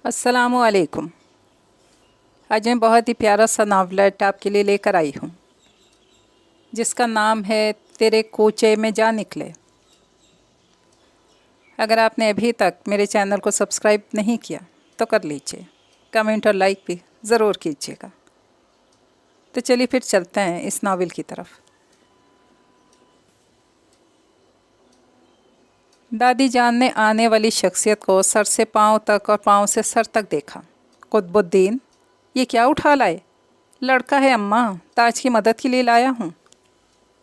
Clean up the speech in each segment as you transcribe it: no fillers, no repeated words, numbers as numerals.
अस्सलामुअलैकुम। आज मैं बहुत ही प्यारा सा नावलेट आपके लिए लेकर आई हूँ जिसका नाम है तेरे कोचे में जा निकले। अगर आपने अभी तक मेरे चैनल को सब्सक्राइब नहीं किया तो कर लीजिए, कमेंट और लाइक भी ज़रूर कीजिएगा। तो चलिए फिर चलते हैं इस नावल की तरफ। दादी जान ने आने वाली शख्सियत को सर से पाँव तक और पाँव से सर तक देखा। कुतुबुद्दीन, ये क्या उठा लाए? लड़का है अम्मा, ताज की मदद के लिए लाया हूँ।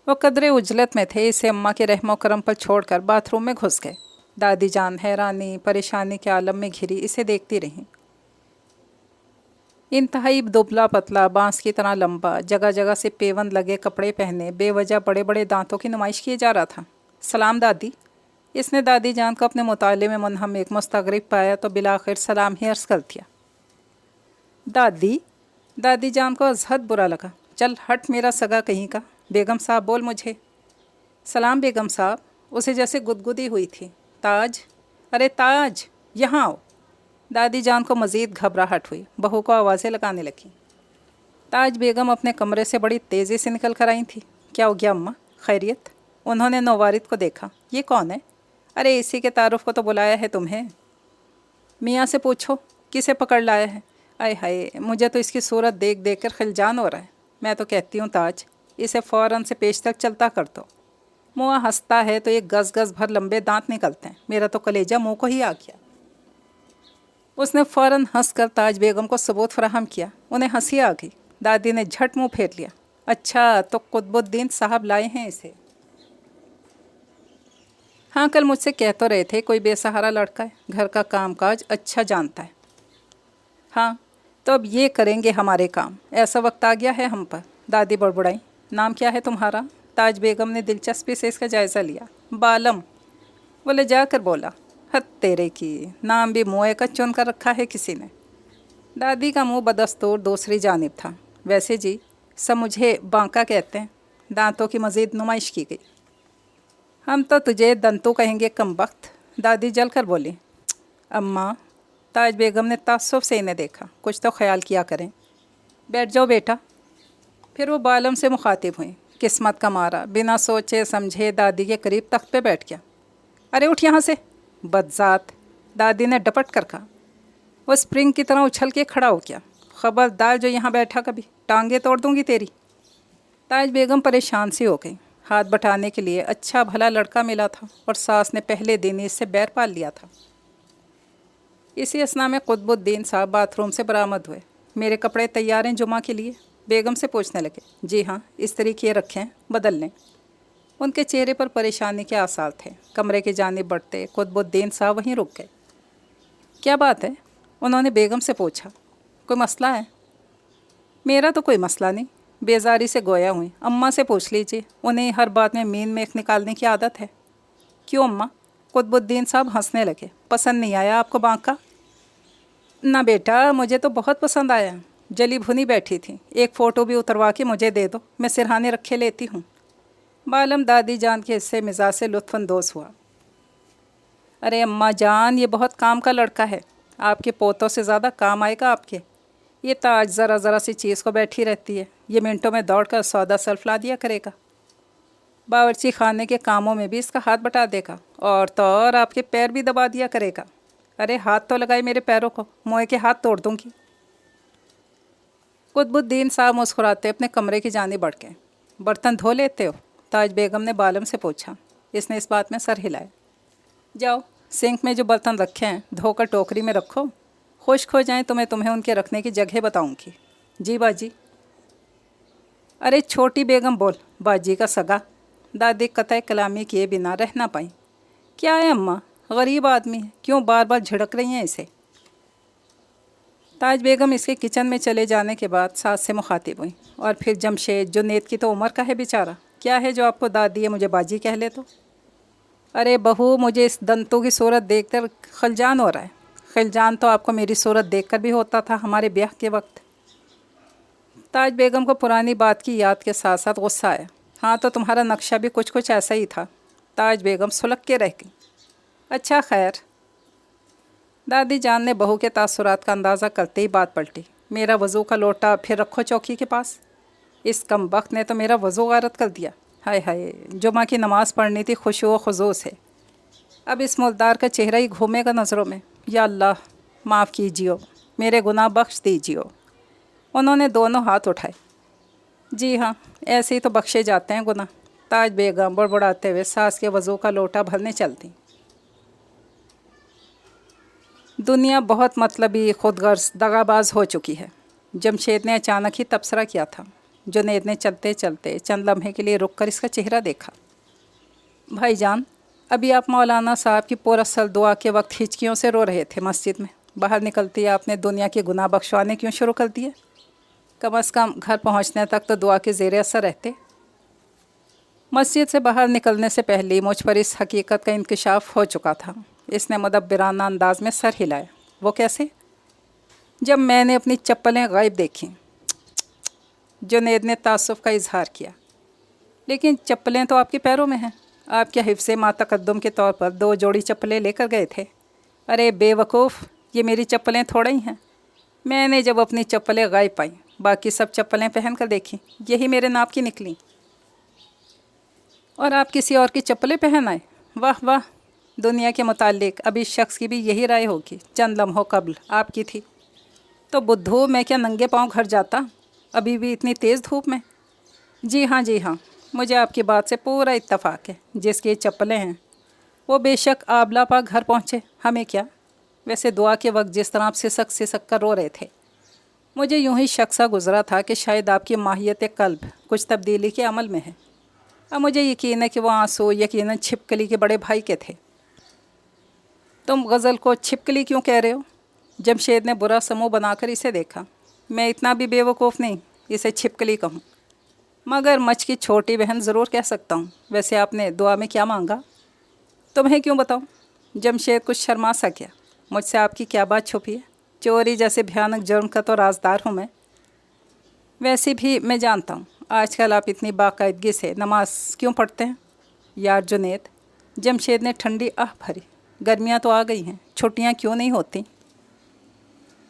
वो कदरे उजलत में थे, इसे अम्मा के रहमो करम पर छोड़कर बाथरूम में घुस गए। दादी जान हैरानी परेशानी के आलम में घिरी इसे देखती रहीं। इंतहाई दुबला पतला, बांस की तरह लंबा, जगह जगह से पेवंद लगे कपड़े पहने, बेवजह बड़े बड़े दांतों की नुमाइश किए जा रहा था। सलाम दादी। इसने दादी जान को अपने मुताले में मुनहमिक मुस्तगरिक पाया तो बिलाखिर सलाम ही अर्ज़ कर दिया। दादी दादी जान को अजहद बुरा लगा। चल हट मेरा सगा कहीं का। बेगम साहब बोल मुझे। सलाम बेगम साहब। उसे जैसे गुदगुदी हुई थी। ताज, अरे ताज, यहाँ आओ। दादी जान को मज़ीद घबराहट हुई, बहू को आवाज़ें लगाने लगी। ताज बेगम अपने कमरे से बड़ी तेज़ी से निकल कर आई थी। क्या हो गया अम्मा, खैरियत? उन्होंने नौवारिद को देखा। ये कौन है? अरे इसी के तारुफ को तो बुलाया है तुम्हें। मियाँ से पूछो किसे पकड़ लाया है। आय हाय, मुझे तो इसकी सूरत देख देख कर खिलजान हो रहा है। मैं तो कहती हूँ ताज, इसे फ़ौरन से पेश तक चलता कर दो। मुआ हंसता है तो ये गज़ गज़ भर लंबे दांत निकलते हैं। मेरा तो कलेजा मुँह को ही आ गया। उसने फ़ौरन हंस कर ताज बेगम को सबूत फराहम किया। उन्हें हंसी आ गई। दादी ने झट मुँह फेर लिया। अच्छा, तो कुतुबुद्दीन साहब लाए हैं इसे? हाँ, कल मुझसे कह तो रहे थे कोई बेसहारा लड़का है, घर का काम काज अच्छा जानता है। हाँ, तो अब ये करेंगे हमारे काम। ऐसा वक्त आ गया है हम पर। दादी बड़बड़ाई। नाम क्या है तुम्हारा? ताज बेगम ने दिलचस्पी से इसका जायज़ा लिया। बालम। वो ले जाकर बोला। हद तेरे की, नाम भी मुँह का चुन कर रखा है किसी ने। दादी का मुँह बदस्तूर दूसरी जानिब था। वैसे जी, सब मुझे बांका कहते हैं। दांतों की मज़ीद नुमाइश की गई। हम तो तुझे दंतू कहेंगे कमबख्त। दादी जल कर बोली। अम्मा। ताज बेगम ने ताज्जुब से इन्हें देखा। कुछ तो ख्याल किया करें। बैठ जाओ बेटा। फिर वो बालम से मुखातिब हुई। किस्मत का मारा बिना सोचे समझे दादी के करीब तख्त पे बैठ गया। अरे उठ यहाँ से बदजात, दादी ने डपट कर कहा। वो स्प्रिंग की तरह उछल के खड़ा हो गया। खबरदार जो यहाँ बैठा कभी, टांगे तोड़ दूंगी तेरी। ताज बेगम परेशान सी हो गई। हाथ बटाने के लिए अच्छा भला लड़का मिला था और सास ने पहले दिन ही इससे बैर पाल लिया था। इसी असना में कुतुबुद्दीन साहब बाथरूम से बरामद हुए। मेरे कपड़े तैयार हैं जुमा के लिए? बेगम से पूछने लगे। जी हाँ, इस तरीके रखें, बदल लें। उनके चेहरे पर परेशानी के आसार थे। कमरे की जानिब बढ़ते कुतुबुद्दीन साहब वहीं रुक गए। क्या बात है? उन्होंने बेगम से पूछा। कोई मसला है? मेरा तो कोई मसला नहीं, बेजारी से गोया हुई। अम्मा से पूछ लीजिए, उन्हें हर बात में मीन मेख निकालने की आदत है। क्यों अम्मा? कुतुबुद्दीन साहब हंसने लगे। पसंद नहीं आया आपको बांका? ना बेटा, मुझे तो बहुत पसंद आया। जली भुनी बैठी थी। एक फ़ोटो भी उतरवा के मुझे दे दो, मैं सिरहाने रखे लेती हूँ। बालम दादी जान के हिस्से मिजाज से लुत्फ़अंदोज़ हुआ। अरे अम्मा जान, ये बहुत काम का लड़का है। आपके पोतों से ज़्यादा काम आएगा आपके। ये ताज ज़रा ज़रा सी चीज़ को बैठी रहती है, ये मिनटों में दौड़ कर सौदा सल्फ ला दिया करेगा। बावर्ची खाने के कामों में भी इसका हाथ बटा देगा, और तो और आपके पैर भी दबा दिया करेगा। अरे हाथ तो लगाए मेरे पैरों को, मोए के हाथ तोड़ दूंगी। कुतुबुद्दीन साहब मुस्कुराते अपने कमरे की जानिब बढ़ गए। बर्तन धो लेते हो? ताज बेगम ने बालम से पूछा। इसने इस बात में सर हिलाया। जाओ, सिंक में जो बर्तन रखे हैं धोकर टोकरी में रखो। खुश्क हो जाएं तो मैं तुम्हें उनके रखने की जगह बताऊंगी। जी बाजी। अरे छोटी बेगम बोल, बाजी का सगा। दादी कतई कलामी किए बिना रह ना पाई। क्या है अम्मा, गरीब आदमी है, क्यों बार बार झिड़क रही हैं इसे? ताज बेगम इसके किचन में चले जाने के बाद सास से मुखातिब हुई। और फिर जमशेद, जो नेत की तो उम्र का है बेचारा, क्या है जो आपको दादी है मुझे बाजी कह ले तो? अरे बहू, मुझे इस दंतों की सूरत देखकर खलजान हो रहा है। खलजान तो आपको मेरी सूरत देखकर भी होता था हमारे ब्याह के वक्त। ताज बेगम को पुरानी बात की याद के साथ साथ गुस्सा आया। हाँ, तो तुम्हारा नक्शा भी कुछ कुछ ऐसा ही था। ताज बेगम सुलग के रह गई। अच्छा खैर। दादी जान ने बहू के तासुरात का अंदाज़ा करते ही बात पलटी। मेरा वज़ू का लोटा फिर रखो चौकी के पास। इस कमबख्त ने तो मेरा वज़ू गारत कर दिया। हाय हाय, जुमा की नमाज़ पढ़नी थी खुशू व खुजू से, अब इस मुल्कदार का चेहरा ही घूमेगा नज़रों में। या अल्लाह माफ़ कीजिए, मेरे गुनाह बख्श दीजिए। उन्होंने दोनों हाथ उठाए। जी हाँ, ऐसे ही तो बख्शे जाते हैं गुनाह। ताज बेगम बड़बड़ाते हुए सास के वज़ू का लोटा भरने चलती। दुनिया बहुत मतलबी, खुदगर्ज, दगाबाज हो चुकी है। जमशेद ने अचानक ही तबसरा किया था। जुनैद ने चलते चलते चंद लम्हे के लिए रुक कर इसका चेहरा देखा। भाईजान, अभी आप मौलाना साहब की पुरअसल दुआ के वक्त हिचकियों से रो रहे थे मस्जिद में। बाहर निकलते ही आपने दुनिया के गुनाह बख्शवाने क्यों शुरू कर दिए? कम अज़ कम घर पहुंचने तक तो दुआ के ज़ेरे असर रहते। मस्जिद से बाहर निकलने से पहले ही मुझ पर इस हकीकत का इंकशाफ हो चुका था। इसने मुदब्बिराना अंदाज में सर हिलाया। वो कैसे? जब मैंने अपनी चप्पलें गायब देखीं। जुनैद ने तासुफ़ का इजहार किया। लेकिन चप्पलें तो आपके पैरों में हैं। आप क्या हिफ्ज़े मा तक़द्दुम के तौर पर 2 जोड़ी चप्पलें लेकर गए थे? अरे बेवकूफ़, ये मेरी चप्पलें थोड़ा ही हैं। मैंने जब अपनी चप्पलें गायब पाईं, बाकी सब चप्पलें पहन कर देखीं, यही मेरे नाप की निकलीं। और आप किसी और की चप्पलें पहन आए? वाह वाह, दुनिया के मुताल्लिक अब इस शख्स की भी यही राय होगी। चंद लम्हों कबल आपकी थी। तो बुद्धू, मैं क्या नंगे पाँव घर जाता, अभी भी इतनी तेज़ धूप में? जी हाँ, मुझे आपकी बात से पूरा इत्तफ़ाक़ है। जिसकी चप्पलें हैं वो बेशक आबला पा घर पहुँचे, हमें क्या। वैसे दुआ के वक्त जिस तरह आप सिसक सिसक कर रो रहे थे, मुझे यूं ही शक सा गुज़रा था कि शायद आपकी माहियत क़ल्ब कुछ तब्दीली के अमल में है। अब मुझे यकीन है कि वो आंसू यकीनन छिपकली के बड़े भाई के थे। तुम गज़ल को छिपकली क्यों कह रहे हो? जमशेद ने बुरा समूह बनाकर इसे देखा। मैं इतना भी बेवकूफ़ नहीं इसे छिपकली कहूँ, मगर मच की छोटी बहन ज़रूर कह सकता हूँ। वैसे आपने दुआ में क्या मांगा? तुम्हें क्यों बताऊँ? जमशेद कुछ शर्मा सा गया। मुझसे आपकी क्या बात छुपी है? चोरी जैसे भयानक जुर्म का तो राजदार हूँ मैं। वैसे भी मैं जानता हूँ आजकल आप इतनी बाकायदगी से नमाज क्यों पढ़ते हैं। यार जुनैद, जमशेद ने ठंडी आह भरी, गर्मियाँ तो आ गई हैं, छुट्टियाँ क्यों नहीं होती?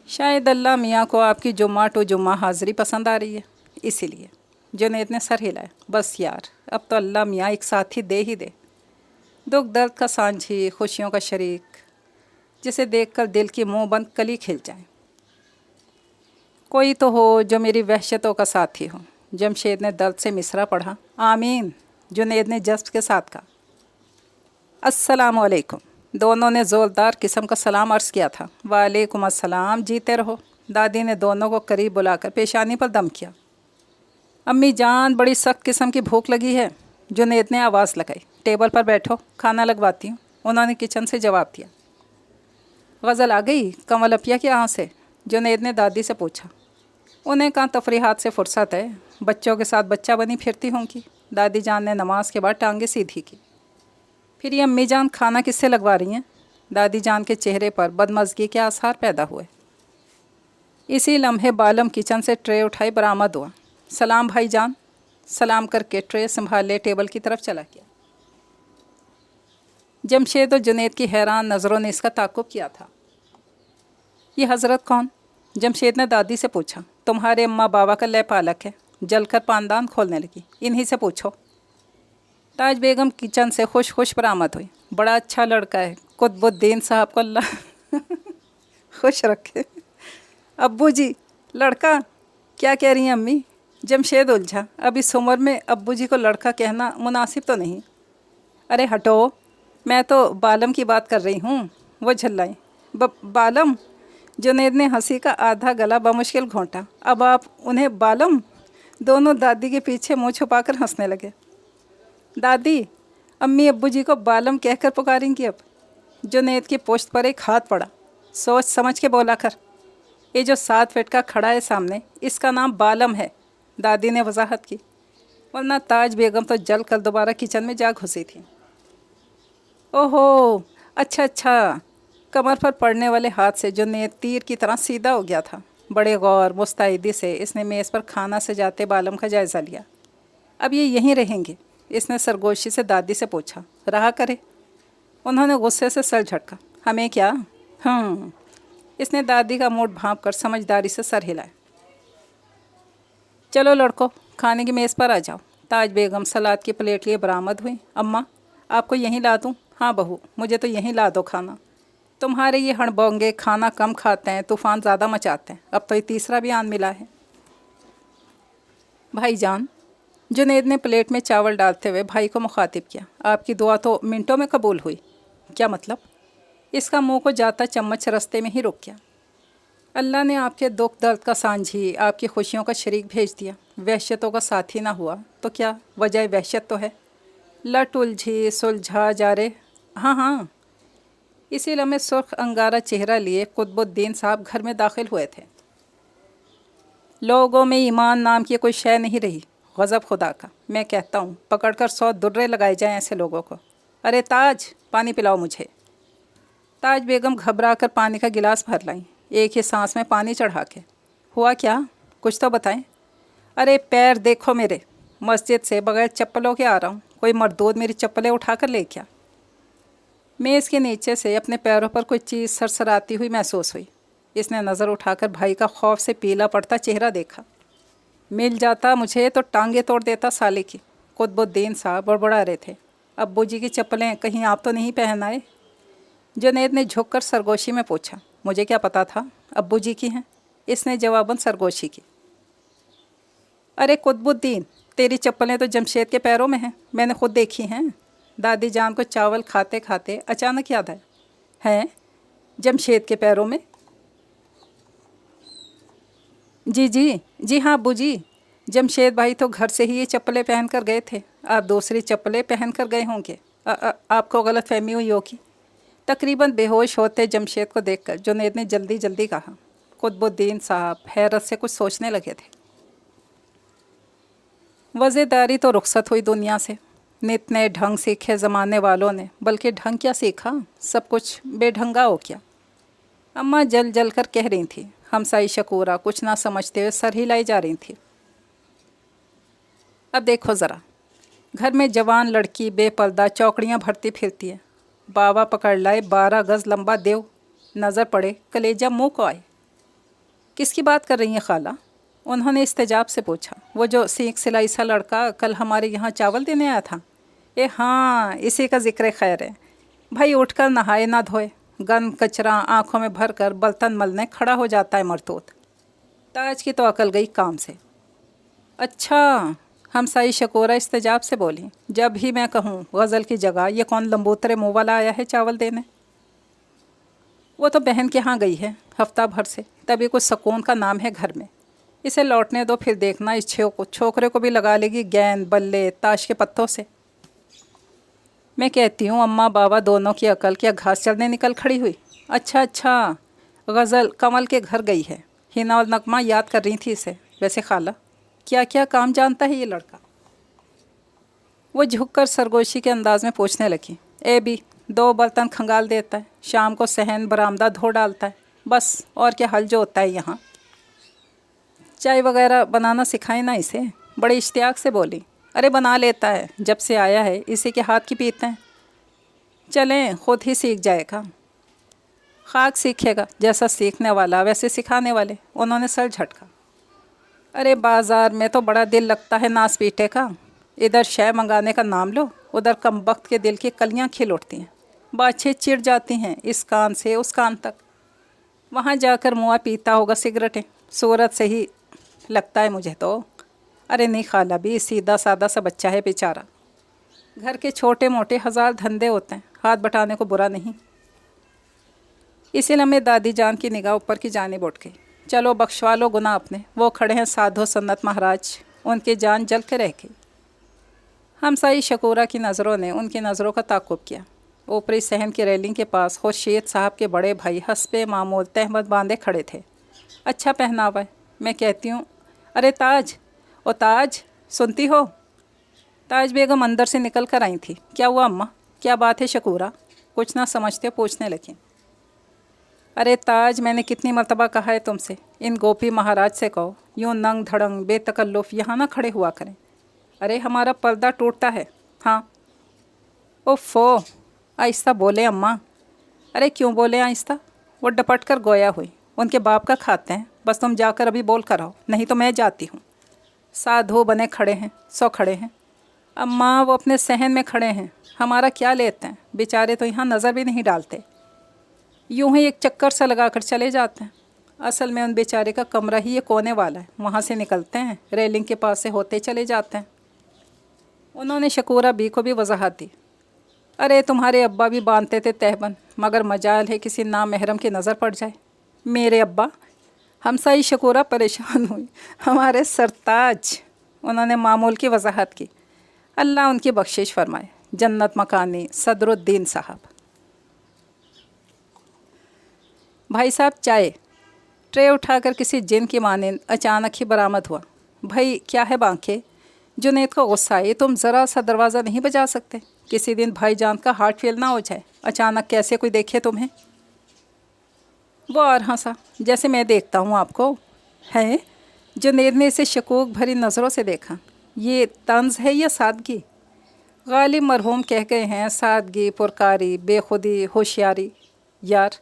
शायद अल्लाह मियाँ को आपकी जुम्मा टू जुम्मा हाज़िरी पसंद आ रही है, इसीलिए। जुनैद ने सर हिलाया। बस यार, अब तो अल्लाह मियाँ एक साथी दे ही दे, दुख दर्द का सांझी, खुशियों का शरीक, जिसे देखकर दिल की मुँह बंद कली खिल जाए। कोई तो हो जो मेरी वहशतों का साथी हो। जमशेद ने दर्द से मिसरा पढ़ा। आमीन, जुनैद ने जज्ब के साथ कहा। अस्सलामु अलैकुम। दोनों ने ज़ोरदार किस्म का सलाम अर्ज़ किया था। वालेकुम अस्सलाम, जीते रहो। दादी ने दोनों को करीब बुलाकर पेशानी पर दम किया। अम्मी जान, बड़ी सख्त किस्म की भूख लगी है। जुनैद ने आवाज़ लगाई। टेबल पर बैठो, खाना लगवाती हूँ। उन्होंने किचन से जवाब दिया। गज़ल आ गई कमल अपिया के यहाँ से? जुनैद ने दादी से पूछा। उन्हें कहाँ तफरीहात से फुर्सत है, बच्चों के साथ बच्चा बनी फिरती होंगी। दादी जान ने नमाज के बाद टांगे सीधी की। फिर ये अम्मी जान खाना किससे लगवा रही हैं? दादी जान के चेहरे पर बदमज़गी के आसार पैदा हुए। इसी लम्हे बालम किचन से ट्रे उठाई बरामद हुआ। सलाम भाई जान। सलाम करके ट्रे संभाले टेबल की तरफ चला गया। जमशेद और जुनैद की हैरान नज़रों ने इसका ताक़ुब किया था। ये हज़रत कौन? जमशेद ने दादी से पूछा। तुम्हारे अम्मा बाबा का लय पालक है, जलकर पानदान खोलने लगी, इन्हीं से पूछो। ताज बेगम किचन से खुश खुश बरामद हुई। बड़ा अच्छा लड़का है, कुतुबुद्दीन साहब को अल्लाह खुश रखे। अब्बू जी, लड़का? क्या कह रही हैं अम्मी? जमशेद उलझा। अब इस उम्र में अब्बू जी को लड़का कहना मुनासिब तो नहीं। अरे हटो, मैं तो बालम की बात कर रही हूँ। वो झल्लाई। बालम? जुनैद ने हंसी का आधा गला बमुश्किल घोंटा। अब आप उन्हें बालम? दोनों दादी के पीछे मुंह छुपाकर हंसने लगे। दादी, अम्मी अब्बू जी को बालम कहकर पुकारेंगी अब। जुनैद की पोस्ट पर एक हाथ पड़ा। सोच समझ के बोला कर। ये जो 7 फीट का खड़ा है सामने, इसका नाम बालम है, दादी ने वजाहत की। वरना ताज बेगम तो जल कर दोबारा किचन में जा घुसी थी। ओहो, अच्छा। कमर पर पड़ने वाले हाथ से जुनैद तीर की तरह सीधा हो गया था। बड़े गौर मुस्तैदी से इसने मेज़ पर खाना सजाते बालम का जायज़ा लिया। अब ये यहीं रहेंगे? इसने सरगोशी से दादी से पूछा। रहा करे। उन्होंने गुस्से से सर झटका। हमें क्या, इसने दादी का मूड भांप कर समझदारी से सर हिलाया। चलो लड़को, खाने की मेज़ पर आ जाओ। ताज बेगम सलाद की प्लेट लिए बरामद हुई। अम्मा, आपको यहीं ला दूँ? हाँ बहू, मुझे तो यहीं ला दो खाना। तुम्हारे ये हड़बोंगे खाना कम खाते हैं, तूफ़ान ज़्यादा मचाते हैं। अब तो ये तीसरा भी आन मिला है। भाईजान, जुनैद ने प्लेट में चावल डालते हुए भाई को मुखातिब किया, आपकी दुआ तो मिनटों में कबूल हुई। क्या मतलब? इसका मुंह को जाता चम्मच रस्ते में ही रुक गया। अल्लाह ने आपके दुख दर्द का सांझी, आपकी खुशियों का शरीक भेज दिया। वहशतों का साथी ना हुआ तो क्या वजह वहशत तो है। लट उलझी सुलझा जा रहे। हाँ हाँ। इसी लम्हे सुर्ख अंगारा चेहरा लिए कुतुबुद्दीन साहब घर में दाखिल हुए थे। लोगों में ईमान नाम की कोई शय नहीं रही। गज़ब खुदा का, मैं कहता हूँ पकड़ कर 100 दुर्रे लगाए जाएं ऐसे लोगों को। अरे ताज, पानी पिलाओ मुझे। ताज बेगम घबरा कर पानी का गिलास भर लाई, एक ही सांस में पानी चढ़ा के। हुआ क्या, कुछ तो बताएं। अरे पैर देखो मेरे, मस्जिद से बगैर चप्पलों के आ रहा हूँ, कोई मर्दूद मेरी चप्पलें उठा कर ले क्या। मेज़ के नीचे से अपने पैरों पर कोई चीज़ सरसराती हुई महसूस हुई। इसने नज़र उठाकर भाई का खौफ से पीला पड़ता चेहरा देखा। मिल जाता मुझे तो टांगे तोड़ देता साले की। कुतुबुद्दीन साहब बड़बड़ा रहे थे। अब्बू जी की चप्पलें कहीं आप तो नहीं पहन आए? जुनैद ने झुककर सरगोशी में पूछा। मुझे क्या पता था अब्बू जी की हैं, इसने जवाबन सरगोशी की। अरे कुतुबुद्दीन, तेरी चप्पलें तो जमशेद के पैरों में हैं, मैंने खुद देखी हैं। दादी जान को चावल खाते खाते अचानक याद आया। हैं, जमशेद के पैरों में? जी हाँ अब्बू जी, जमशेद भाई तो घर से ही ये चप्पलें पहन कर गए थे, आप दूसरी चप्पलें पहन कर गए होंगे। आपको गलत फहमी हुई होगी। तकरीबन बेहोश होते जमशेद को देखकर जुनैद ने जल्दी जल्दी कहा। कुतुबुद्दीन साहब हैरत से कुछ सोचने लगे थे। वज़ेदारी तो रुखसत हुई दुनिया से। नित नए ढंग सीखे ज़माने वालों ने, बल्कि ढंग क्या सीखा, सब कुछ बेढंगा हो गया। अम्मा जल जल कर कह रही थी। हमसाई शकूरा कुछ ना समझते हुए सर हिलाई जा रही थी। अब देखो ज़रा, घर में जवान लड़की बेपर्दा चौकड़ियाँ भरती फिरती है। बाबा पकड़ लाए 12 गज़ लंबा देव, नज़र पड़े कलेजा मुँह को आए। किसकी बात कर रही हैं खाला? उन्होंने इस्तेजाब से पूछा। वो जो सीख सिलाई सा लड़का कल हमारे यहाँ चावल देने आया था। हाँ, इसी का जिक्र खैर है। भाई उठकर नहाए ना धोए, गंद कचरा आँखों में भर कर बर्तन मलने खड़ा हो जाता है मरतूत। ताज की तो अकल गई काम से। अच्छा, हमसाई शकूरा इस्तेजाब से बोली। जब ही मैं कहूँ गज़ल की जगह ये कौन लंबूतरे मुँह वाला आया है चावल देने? वो तो बहन के यहाँ गई है हफ्ता भर से, तभी कुछ सुकून का नाम है घर में। इसे लौटने दो, फिर देखना इस छोकरे को भी लगा लेगी गेंद बल्ले ताश के पत्तों से। मैं कहती हूँ अम्मा बाबा दोनों की अकल क्या घास चरने निकल खड़ी हुई। अच्छा, गज़ल कमल के घर गई है। हिना और नगमा याद कर रही थी इसे। वैसे खाला, क्या क्या काम जानता है ये लड़का? वो झुककर सरगोशी के अंदाज में पूछने लगी। ए भी 2 बर्तन खंगाल देता है, शाम को सहन बरामदा धो डालता है, बस। और क्या हल जो होता है यहाँ। चाय वगैरह बनाना सिखाए ना इसे, बड़े इश्तियाक से बोली। अरे बना लेता है, जब से आया है इसी के हाथ की पीते हैं। चलें, खुद ही सीख जाएगा। खाक सीखेगा, जैसा सीखने वाला वैसे सिखाने वाले। उन्होंने सर झटका। अरे बाज़ार में तो बड़ा दिल लगता है नास पीटे का। इधर शय मंगाने का नाम लो, उधर कमबख्त के दिल की कलियां खिल उठती हैं, बाछें चिढ़ जाती हैं इस कान से उस कान तक। वहाँ जाकर मुआ पीता होगा सिगरेटें, सूरत से ही लगता है मुझे तो। अरे नहीं खाला, भी सीधा सादा सा बच्चा है बेचारा। घर के छोटे मोटे 1000 धंधे होते हैं, हाथ बटाने को बुरा नहीं। इसी लम्हे दादी जान की निगाह ऊपर की जानिब उठ गई। चलो बख्शवा लो गुनाह अपने, वो खड़े हैं साधो सन्नत महाराज, उनकी जान जल के रह गई। हमसाई शकूरा की नज़रों ने उनकी नज़रों का ताक़ुब किया। ऊपरी सहन की रेलिंग के पास खुर्शीद साहब के बड़े भाई हस्बे मामूल तहमत बांधे खड़े थे। अच्छा पहनावा है, मैं कहती हूँ। अरे ताज, ओ ताज, सुनती हो? ताज बेगम अंदर से निकल कर आई थी। क्या हुआ अम्मा, क्या बात है शकूरा? कुछ ना समझते पूछने लगी। अरे ताज, मैंने कितनी मर्तबा कहा है तुमसे, इन गोपी महाराज से कहो यूँ नंग धड़ंग बेतकल्लुफ़ यहाँ ना खड़े हुआ करें। अरे हमारा पर्दा टूटता है। हाँ। ओफ़ो, आहिस्ता बोले अम्मा। अरे क्यों बोले आहिस्ता? वो डपट कर गोया हुई। उनके बाप का खाते हैं, बस तुम जाकर अभी बोल कर आओ, नहीं तो मैं जाती हूँ। साधु बने खड़े हैं, सो खड़े हैं। अम्मा वो अपने सहन में खड़े हैं, हमारा क्या लेते हैं, बेचारे तो यहाँ नज़र भी नहीं डालते, यूं ही एक चक्कर सा लगा कर चले जाते हैं। असल में उन बेचारे का कमरा ही ये कोने वाला है, वहाँ से निकलते हैं, रेलिंग के पास से होते चले जाते हैं। उन्होंने शकूरा बी को भी वजाहत दी। अरे तुम्हारे अब्बा भी बांधते थे तहबंद, मगर मजाल है किसी नामहरम की नज़र पड़ जाए। मेरे अब्बा? हमसाई शकूरा परेशान हुई। हमारे सरताज। उन्होंने मामूल की वजाहत की। अल्लाह उनकी बख्शिश फरमाए। जन्नत मकानी सदरुद्दीन साहब। भाई साहब चाय। ट्रे उठाकर किसी जिन की मानिंद अचानक ही बरामद हुआ। भाई क्या है बांके? जुनैद को गुस्सा आई। तुम ज़रा सा दरवाज़ा नहीं बजा सकते? किसी दिन भाईजान का हार्ट फेल ना हो जाए, अचानक कैसे कोई देखे तुम्हें। वो और हंसा, जैसे मैं देखता हूँ आपको। है? जुनैद ने इसे शकूक भरी नज़रों से देखा। ये तंज है या सादगी? गालिब मरहूम कह गए हैं, सादगी, पुरकारी, बेखुदी, होशियारी। यार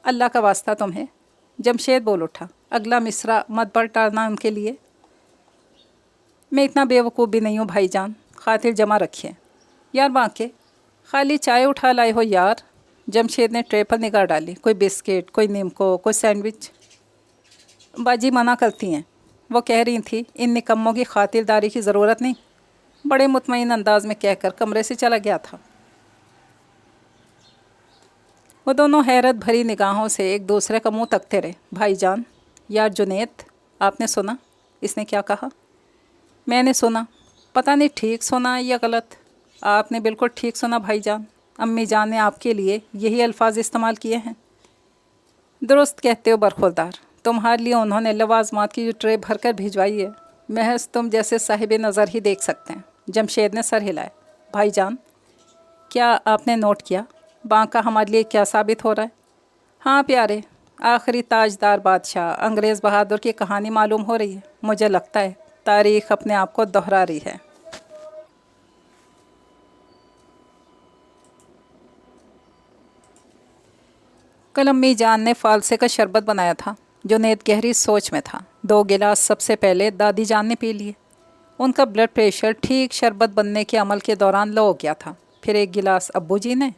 अल्लाह का वास्ता तुम्हें। जमशेद बोल उठा। अगला मिसरा मत पलटाना उनके लिए। मैं इतना बेवकूफ़ भी नहीं हूँ भाईजान, खातिर जमा रखिए। यार बांके, खाली चाय उठा लाए हो यार। जमशेद ने ट्रे पर निगाह डाली। कोई बिस्किट, कोई नीमको, कोई सैंडविच। बाजी मना करती हैं, वो कह रही थी इन निकम्मों की खातिरदारी की ज़रूरत नहीं। बड़े मुतमईन अंदाज में कहकर कमरे से चला गया था। वो दोनों हैरत भरी निगाहों से एक दूसरे का मुंह तकते रहे। भाईजान, यार जुनैद, आपने सुना इसने क्या कहा? मैंने सुना, पता नहीं ठीक सुना या गलत। आपने बिल्कुल ठीक सुना भाईजान। अम्मी जान ने आपके लिए यही अल्फाज इस्तेमाल किए हैं। दुरुस्त कहते हो बरखुरदार। तुम्हारे लिए उन्होंने लवाजमात की जो ट्रे भर कर भिजवाई है, महज तुम जैसे साहिब नज़र ही देख सकते हैं। जमशेद ने सर हिलाया। भाईजान, क्या आपने नोट किया बांका हमारे लिए क्या साबित हो रहा है? हाँ प्यारे, आखिरी ताजदार बादशाह अंग्रेज़ बहादुर की कहानी मालूम हो रही है। मुझे लगता है तारीख़ अपने आप को दोहरा रही है। कल अम्मी जान ने फालसे का शरबत बनाया था। जुनैद गहरी सोच में था। 2 गिलास सबसे पहले दादी जान ने पी लिए। उनका ब्लड प्रेशर ठीक शरबत बनने के अमल के दौरान लो हो गया था। फिर 1 गिलास अब्बू जी ने,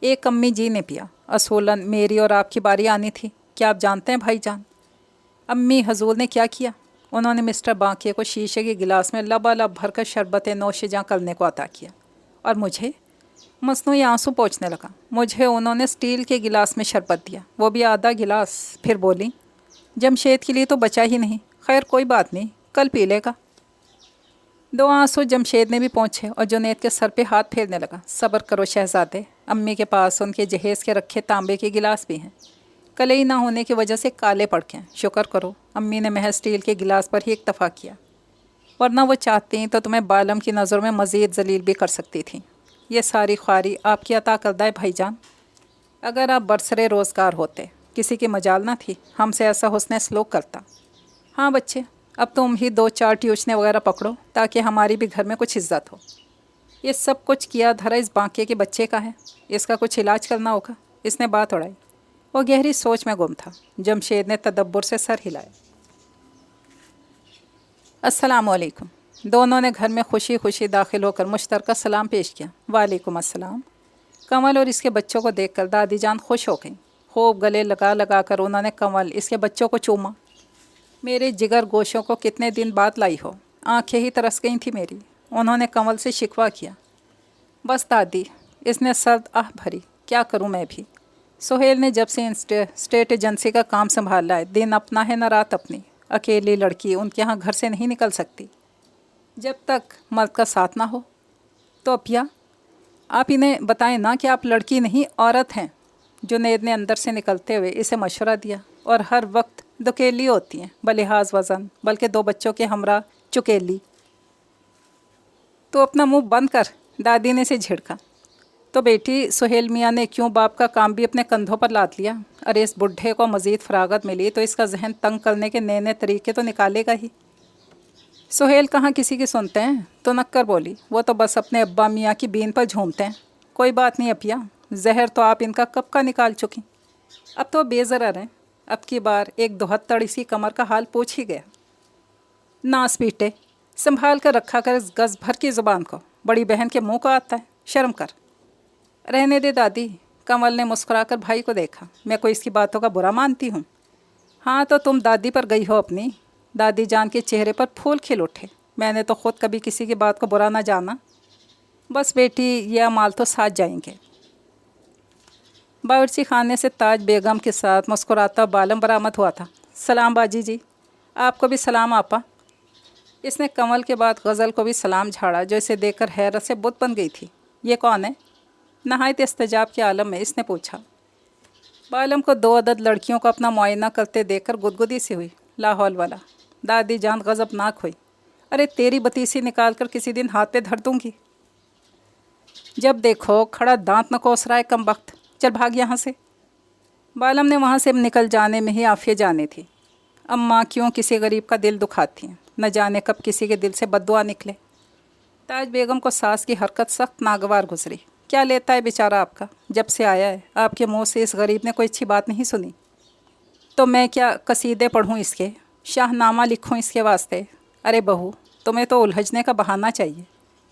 1 अम्मी जी ने पिया। असूलन मेरी और आपकी बारी आनी थी। क्या आप जानते हैं भाईजान अम्मी हजूर ने क्या किया? उन्होंने मिस्टर बांके को शीशे के गिलास में लबालब भरकर शरबत नौशेजां करने को अता किया, और मुझे मसनूई आंसू पोंछने लगा। मुझे उन्होंने स्टील के गिलास में शरबत दिया, वो भी आधा गिलास। फिर बोली, जमशेद के लिए तो बचा ही नहीं। खैर कोई बात नहीं, कल पी लेगा। 2 आंसू जमशेद ने भी पोंछे और जुनैद के सर पे हाथ फेरने लगा। सब्र करो शहजादे, अम्मी के पास उनके जहेज़ के रखे तांबे के गिलास भी हैं। कलई ना होने की वजह से काले पड़ के हैं। शुक्र करो अम्मी ने महज स्टील के गिलास पर ही इक्तफ़ा किया, वरना वो चाहती तो तुम्हें बालम की नज़रों में मज़ीद जलील भी कर सकती थी। ये सारी ख्वारी आपकी अता करदा है भाईजान। अगर आप बरसरे रोज़गार होते, किसी की मजाल ना थी हमसे ऐसा हुस्न सलूक करता। हाँ बच्चे, अब तुम ही 2-4 ट्यूशने वगैरह पकड़ो ताकि हमारी भी घर में कुछ इज्जत हो। ये सब कुछ किया धरा इस बांके के बच्चे का है, इसका कुछ इलाज करना होगा। इसने बात उड़ाई। वो गहरी सोच में गुम था। जमशेद ने तदब्बुर से सर हिलाया। अस्सलाम वालेकुम। दोनों ने घर में खुशी खुशी दाखिल होकर मुश्तरका सलाम पेश किया। वालेकुम अस्सलाम। कंवल और इसके बच्चों को देखकर दादी जान खुश हो गई। खूब गले लगा लगा कर उन्होंने कंवल इसके बच्चों को चूमा। मेरे जिगर गोशों को कितने दिन बाद लाई हो, आंखें ही तरस गई थी मेरी। उन्होंने कंवल से शिकवा किया। बस दादी, इसने सर्द आह भरी, क्या करूं मैं भी। सोहेल ने जब से स्टेट एजेंसी का काम संभाला है, दिन अपना है न रात अपनी। अकेली लड़की उनके यहाँ घर से नहीं निकल सकती जब तक मर्द का साथ ना हो। तो अपिया, आप इन्हें बताएं ना कि आप लड़की नहीं औरत हैं। जुनैद ने अंदर से निकलते हुए इसे मशवरा दिया। और हर वक्त दुकेली होती हैं, बलिहाज वज़न, बल्कि 2 बच्चों के हमरा चुकेली। तो अपना मुंह बंद कर, दादी ने इसे झिड़का। तो बेटी, सुहेल मियाँ ने क्यों बाप का काम भी अपने कंधों पर लाद लिया? अरे इस बुढ़े को मज़ीद फरागत मिली तो इसका जहन तंग करने के नए नए तरीके तो निकालेगा ही। सुहेल कहाँ किसी की सुनते हैं? तो नक्कर बोली, वो तो बस अपने अब्बा मियाँ की बीन पर झूमते हैं। कोई बात नहीं अपिया, जहर तो आप इनका कब का निकाल चुकी। अब तो बेज़रर हैं। अब की बार एक दोहत्तड़ इसी कमर का हाल पूछ ही गया। नास पीटे, संभाल कर रखा कर इस गज़ भर की ज़ुबान को, बड़ी बहन के मुंह को आता है, शर्म कर। रहने दे दादी। कमल ने मुस्कुराकर भाई को देखा। मैं कोई इसकी बातों का बुरा मानती हूँ? हाँ तो तुम दादी पर गई हो अपनी। दादी जान के चेहरे पर फूल खिल उठे। मैंने तो ख़ुद कभी किसी की बात को बुरा ना जाना। बस बेटी, ये अमाल तो साथ जाएंगे। बावर्ची खाने से ताज बेगम के साथ मुस्कुराता बालम बरामद हुआ था। सलाम बाजी जी। आपको भी सलाम आपा। इसने कमल के बाद गज़ल को भी सलाम झाड़ा, जो इसे देखकर हैरत से बुत बन गई थी। ये कौन है? नहायत इस्तजाब के आलम में इसने पूछा। बालम को 2 अदद लड़कियों को अपना मुआयना करते देखकर गुदगुदी सी हुई। लाहौल वाला। दादी जान गज़बनाक हुई। अरे तेरी बतीसी निकाल कर किसी दिन हाथ पे धर दूंगी। जब देखो खड़ा दांत न कोस रहा है कम वक्त। चल भाग यहाँ से। बालम ने वहाँ से निकल जाने में ही आफिया जाने थी। अम्मा क्यों किसी गरीब का दिल दुखाती हैं, न जाने कब किसी के दिल से बद्दुआ निकले। ताज बेगम को सास की हरकत सख्त नागवार गुजरी। क्या लेता है बेचारा आपका? जब से आया है आपके मुंह से इस गरीब ने कोई अच्छी बात नहीं सुनी। तो मैं क्या कसीदे पढ़ूँ इसके, शाहनामा लिखूँ इसके वास्ते? अरे बहू, तुम्हें तो उलझने का बहाना चाहिए।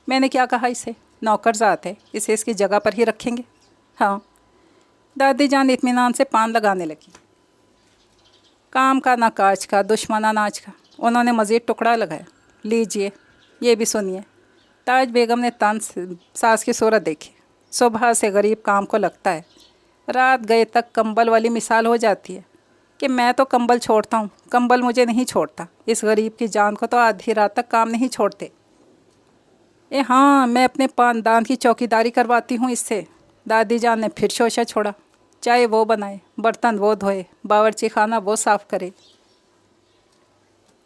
मैंने क्या कहा इसे? नौकरजात है, इसे इसकी जगह पर ही रखेंगे। हाँ। दादी जान इत्मीनान से पान लगाने लगी। काम का ना काज का, दुश्मना नाच का। उन्होंने मज़ीद टुकड़ा लगाया। लीजिए, ये भी सुनिए। ताज बेगम ने तान सास की सूरत देखी। सुबह से गरीब काम को लगता है, रात गए तक कंबल वाली मिसाल हो जाती है कि मैं तो कंबल छोड़ता हूँ, कंबल मुझे नहीं छोड़ता। इस गरीब की जान को तो आधी रात तक काम नहीं छोड़ते। हाँ, मैं अपने पानदान की चौकीदारी करवाती हूँ इससे। दादी जान ने फिर शोशा छोड़ा। चाय वो बनाए, बर्तन वो धोए, बावर्ची खाना वो साफ़ करे,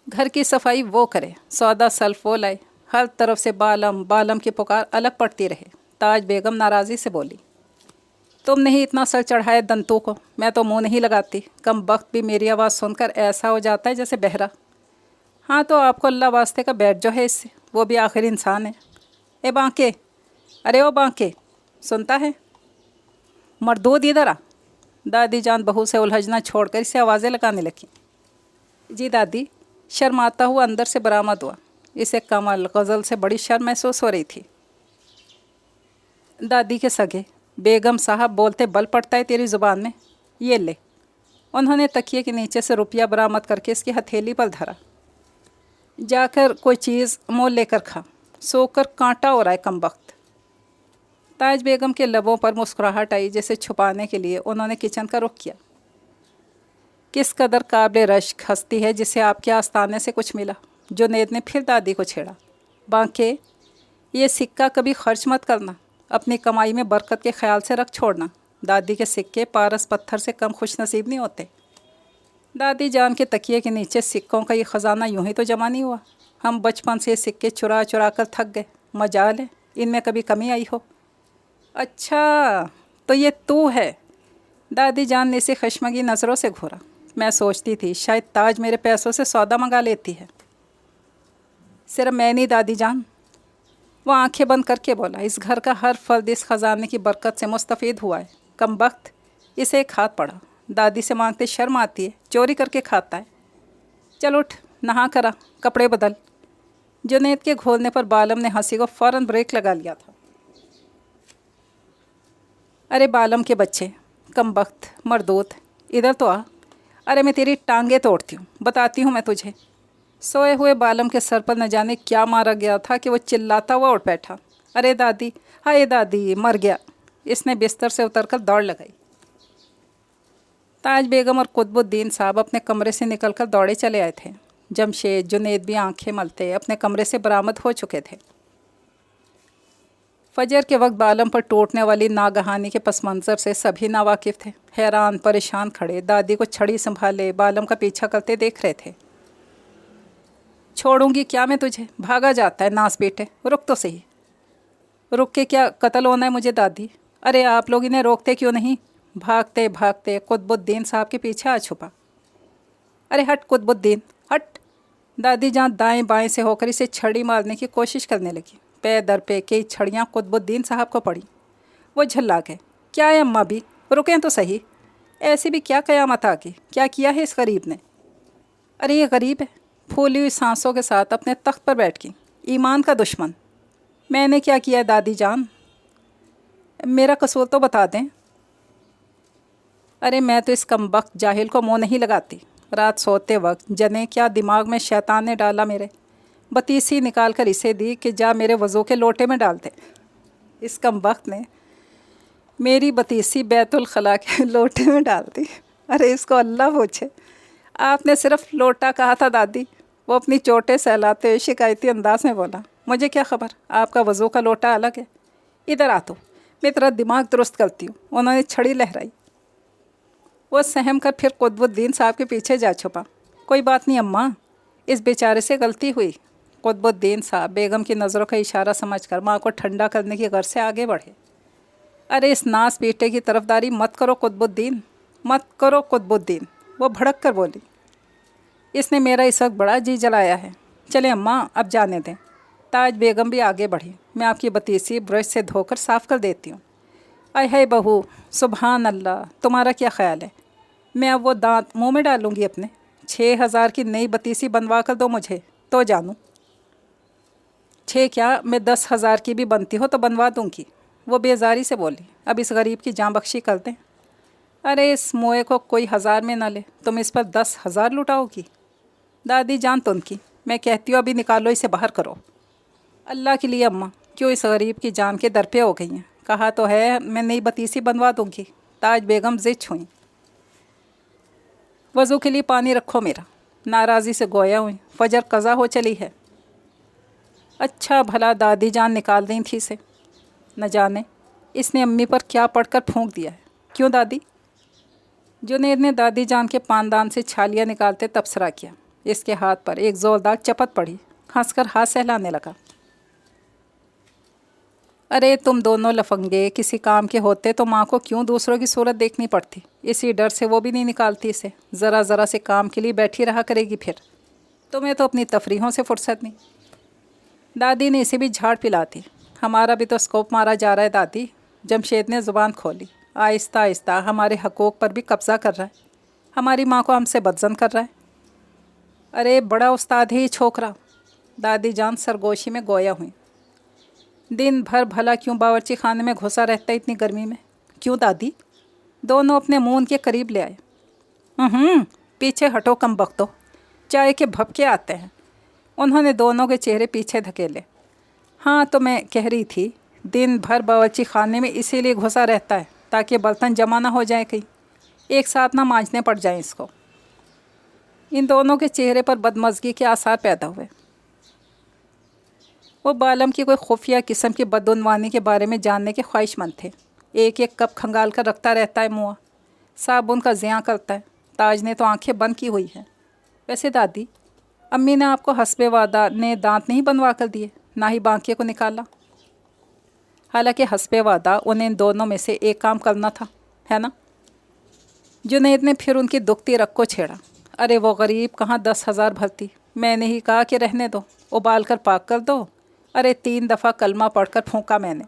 घर की सफाई वो करे, सौदा सल्फ वो लाए। हर तरफ से बालम बालम की पुकार अलग पड़ती रहे। ताज बेगम नाराज़ी से बोली, तुम नहीं इतना सर चढ़ाए दंतों को, मैं तो मुंह नहीं लगाती। कम वक्त भी मेरी आवाज़ सुनकर ऐसा हो जाता है जैसे बहरा। हाँ तो आपको अल्लाह वास्ते का बैठ जो है इससे, वो भी आखिर इंसान है। ए बांके, अरे ओ बांके, सुनता है? मर्दूद इधर आ। दादी जान बहू से उलझना छोड़कर इसे आवाज़ें लगाने लगी। जी दादी। शर्माता हुआ अंदर से बरामद हुआ। इसे कमल गज़ल से बड़ी शर्म महसूस हो रही थी। दादी के सगे, बेगम साहब बोलते बल पड़ता है तेरी ज़ुबान में। ये ले। उन्होंने तकिए के नीचे से रुपया बरामद करके इसकी हथेली पर धरा। जाकर कोई चीज़ मोल लेकर खा, सोकर कांटा हो रहा है कम वक्त। ताज बेगम के लबों पर मुस्कुराहट आई, जैसे छुपाने के लिए उन्होंने किचन का रुख किया। किस कदर काबिल रश्क हस्ती है जिसे आपके आस्थाने से कुछ मिला। जुनैद ने फिर दादी को छेड़ा। बांके, ये सिक्का कभी खर्च मत करना, अपनी कमाई में बरकत के ख्याल से रख छोड़ना। दादी के सिक्के पारस पत्थर से कम खुश नसीब नहीं होते। दादी जान के तकिए के नीचे सिक्कों का ये ख़जाना यूं ही तो जमा नहीं हुआ। हम बचपन से सिक्के चुरा चुरा कर थक गए। मजाल है इनमें कभी कमी आई हो। अच्छा तो ये तू है? दादी जान ने इसे खशमगी नज़रों से घूरा। मैं सोचती थी शायद ताज मेरे पैसों से सौदा मंगा लेती है। सिर्फ मैं नहीं दादी जान। वो आंखें बंद करके बोला, इस घर का हर फर्द इस ख़जाने की बरकत से मुस्तफ़ीद हुआ है। कम वक्त इसे एक हाथ पड़ा। दादी से मांगते शर्म आती है, चोरी करके खाता है। चल उठ, नहा करा, कपड़े बदल। जुनैद के घोलने पर बालम ने हंसी को फ़ौरन ब्रेक लगा लिया था। अरे बालम के बच्चे, कम वक्त मरदूत, इधर तो आ। अरे मैं तेरी टांगे तोड़ती हूँ, बताती हूँ मैं तुझे। सोए हुए बालम के सर पर न जाने क्या मारा गया था कि वो चिल्लाता हुआ उठ बैठा। अरे दादी, हाय दादी, मर गया। इसने बिस्तर से उतरकर दौड़ लगाई। ताज बेगम और कुतुबुद्दीन साहब अपने कमरे से निकलकर दौड़े चले आए थे। जमशेद जुनैद भी आंखें मलते अपने कमरे से बरामद हो चुके थे। फजर के वक्त बालम पर टूटने वाली नागहानी के पस मंज़र से सभी नावाकिफ़ थे। हैरान परेशान खड़े दादी को छड़ी संभाले बालम का पीछा करते देख रहे थे। छोड़ूंगी क्या मैं तुझे? भागा जाता है नास बेटे, रुक तो सही। रुक के क्या कत्ल होना है मुझे दादी? अरे आप लोग इन्हें रोकते क्यों नहीं? भागते भागते कुतुबुद्दीन साहब के पीछे आ छुपा। अरे हट कुतुबुद्दीन, हट। दादी जान दाएं बाएं से होकर इसे छड़ी मारने की कोशिश करने लगी। पे दर पे कई छड़ियाँ कुतुबुद्दीन साहब को पड़ी। वो झल्ला गए। क्या है अम्मा भी, रुकें तो सही। ऐसी भी क्या क़यामत आ गई, क्या किया है इस गरीब ने। अरे ये गरीब है, फूली हुई सांसों के साथ अपने तख्त पर बैठ गई, ईमान का दुश्मन। मैंने क्या किया है दादी जान, मेरा कसूर तो बता दें। अरे मैं तो इस कमबख्त जाहिल को मुँह नहीं लगाती। रात सोते वक्त जने क्या दिमाग में शैतान ने डाला मेरे, बतीसी निकाल कर इसे दी कि जा मेरे वज़ू के लोटे में डाल दे। इस कमबख्त ने मेरी बतीसी बैतुल खला के लोटे में डाल दी। अरे इसको अल्लाह पूछे, आपने सिर्फ लोटा कहा था दादी। वो अपनी चोटें सहलाते हुए शिकायती अंदाज में बोला, मुझे क्या खबर, आपका वज़ू का लोटा अलग है। इधर आ तो, मैं तेरा दिमाग दुरुस्त करती हूँ। उन्होंने छड़ी लहराई। वो सहम कर फिर कुतुबुद्दीन साहब के पीछे जा छुपा। कोई बात नहीं अम्मा, इस बेचारे से गलती हुई। कुतुबुद्दीन साहब बेगम की नज़रों का इशारा समझकर माँ को ठंडा करने की गर्ज से आगे बढ़े। अरे इस नास बेटे की तरफदारी मत करो कुतुबुद्दीन, मत करो कुतुबुद्दीन, वो भड़क कर बोली। इसने मेरा इस वक्त बड़ा जी जलाया है। चले अम्मा अब जाने दें। ताज बेगम भी आगे बढ़ी। मैं आपकी बतीसी ब्रश से धोकर साफ़ कर देती हूँ। आय हाय बहू, सुबहान अल्लाह, तुम्हारा क्या ख्याल है, मैं अब वो दांत मुंह में डालूँगी अपने? 6,000 की नई बतीसी बनवा कर दो मुझे तो जानूँ। 6 क्या, मैं 10,000 की भी बनती हो तो बनवा दूँगी। वो बेजारी से बोली। अब इस गरीब की जान बख्शी कर दें। अरे इस मोए को कोई 1000 में ना ले, तुम इस पर 10,000 लुटाओगी। दादी जान तो उनकी, मैं कहती हूँ अभी निकालो, इसे बाहर करो। अल्लाह के लिए अम्मा, क्यों इस गरीब की जान के दर पे हो गई हैं? कहा तो है मैं नई बतीसी बनवा दूँगी। ताज बेगम ज़िद हुई। वज़ू के लिए पानी रखो मेरा। नाराज़ी से गोया हुई। फजर कज़ा हो चली है। अच्छा भला दादी जान निकाल दी थी इसे, न जाने इसने अम्मी पर क्या पढ़कर फूंक दिया है। क्यों दादी? जुनैद ने दादी जान के पानदान से छालियाँ निकालते तबसरा किया। इसके हाथ पर एक ज़ोरदार चपत पड़ी। हंसकर हाथ सहलाने लगा। अरे तुम दोनों लफंगे किसी काम के होते तो माँ को क्यों दूसरों की सूरत देखनी पड़ती? इसी डर से वो भी नहीं निकालती इसे। ज़रा ज़रा से काम के लिए बैठी रहा करेगी फिर। तुम्हें तो अपनी तफरीहों से फुर्सत नहीं। दादी ने इसे भी झाड़ पिलाती। हमारा भी तो स्कोप मारा जा रहा है दादी। जमशेद ने ज़ुबान खोली। आहिस्ता आहिस्ता हमारे हकूक़ पर भी कब्ज़ा कर रहा है। हमारी माँ को हमसे बदज़न कर रहा है। अरे बड़ा उस्ताद है ये छोकरा। दादी जान सरगोशी में गोया हुई। दिन भर भला क्यों बावर्ची खाने में घुसा रहता है इतनी गर्मी में? क्यों दादी? दोनों अपने मुँह उनके करीब ले आए। पीछे हटो कम बख्तो, चाय के भपके आते हैं। उन्होंने दोनों के चेहरे पीछे धकेले। हाँ तो मैं कह रही थी, दिन भर बावर्ची खाने में इसीलिए घुसा रहता है ताकि बर्तन जमा ना हो जाए, कहीं एक साथ ना मांजने पड़ जाएं इसको। इन दोनों के चेहरे पर बदमज़गी के आसार पैदा हुए। वो बालम की कोई खुफिया किस्म की बदउनवानी के बारे में जानने के ख्वाहिशमंद थे। एक एक कप खंगाल कर रखता रहता है मुँह, साबुन का ज़िया करता है। ताज ने तो आंखें बंद की हुई हैं। वैसे दादी, अम्मी ने आपको हस्बे वादा ने दांत नहीं बनवा कर दिए, ना ही बांके को निकाला। हालांकि हस्बे वादा उन्हें इन दोनों में से एक काम करना था, है ना? जुनैद ने फिर उनकी दुखती रग को छेड़ा। अरे वो गरीब कहाँ 10,000 भरती, मैंने ही कहा कि रहने दो, उबाल कर पाक कर दो। अरे 3 दफ़ा कलमा पढ़कर फूंका मैंने।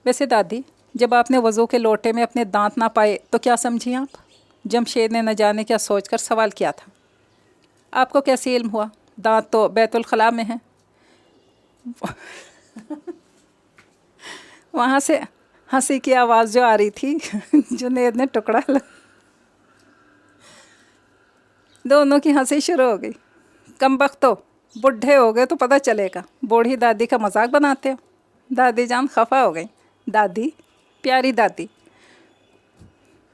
वैसे दादी, जब आपने वज़ू के लोटे में अपने दांत ना पाए तो क्या समझी आप? जमशेद ने न जाने क्या सोचकर सवाल किया था। आपको कैसे इल्म हुआ? दांत तो बैतुल खला में हैं। वहाँ से हंसी की आवाज़ जो आ रही थी, जुनैद ने टुकड़ा दोनों की हंसी शुरू हो गई। कमबख्तो, बुढ़े हो गए तो पता चलेगा, बूढ़ी दादी का मजाक बनाते हो। दादी जान खफा हो गई। दादी, प्यारी दादी।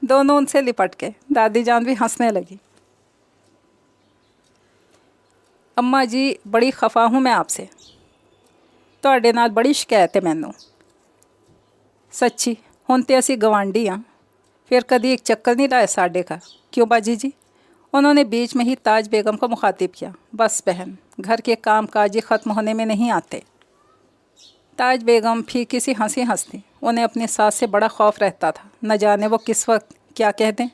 दोनों उनसे लिपट गए। दादी जान भी हंसने लगी। अम्मा जी, बड़ी खफा हूँ मैं आपसे, ਤੁਹਾਡੇ ਨਾਲ बड़ी शिकायत है मैनू। सच्ची हुण ते असी गवांढी हाँ, फिर कभी एक चक्कर नहीं लाया साढ़े घर? क्यों बाजी जी? उन्होंने बीच में ही ताज बेगम को मुखातिब किया। बस बहन, घर के काम काज ख़त्म होने में नहीं आते। ताज बेगम फीकी सी हंसी हंसती। उन्हें अपनी सास से बड़ा खौफ रहता था, न जाने वो किस वक्त क्या कह दें।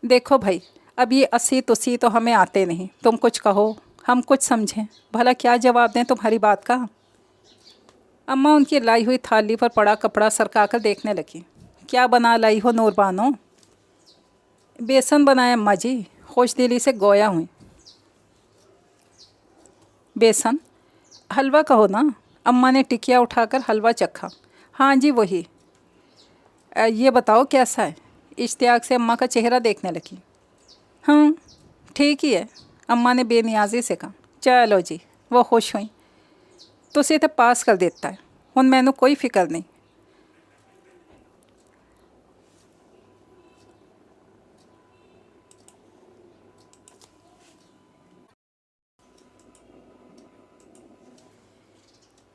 देखो भाई, अब ये असी तुसी तो हमें आते नहीं, तुम कुछ कहो हम कुछ समझें, भला क्या जवाब दें तुम्हारी बात का? अम्मा उनकी लाई हुई थाली पर पड़ा कपड़ा सरका कर देखने लगी। क्या बना लाई हो नूर बानो? बेसन बनाया अम्मा जी, खुश दिली से गोया हुई। बेसन? हलवा कहो ना। अम्मा ने टिकिया उठाकर हलवा चखा। हाँ जी वही। ये बताओ कैसा है? इश्तियाक से अम्मा का चेहरा देखने लगी। हाँ ठीक ही है, अम्मा ने बेनियाजी से कहा। चलो जी, वो खुश हुई। तुसी तो पास कर देता है, हुन मैनू कोई फिक्र नहीं।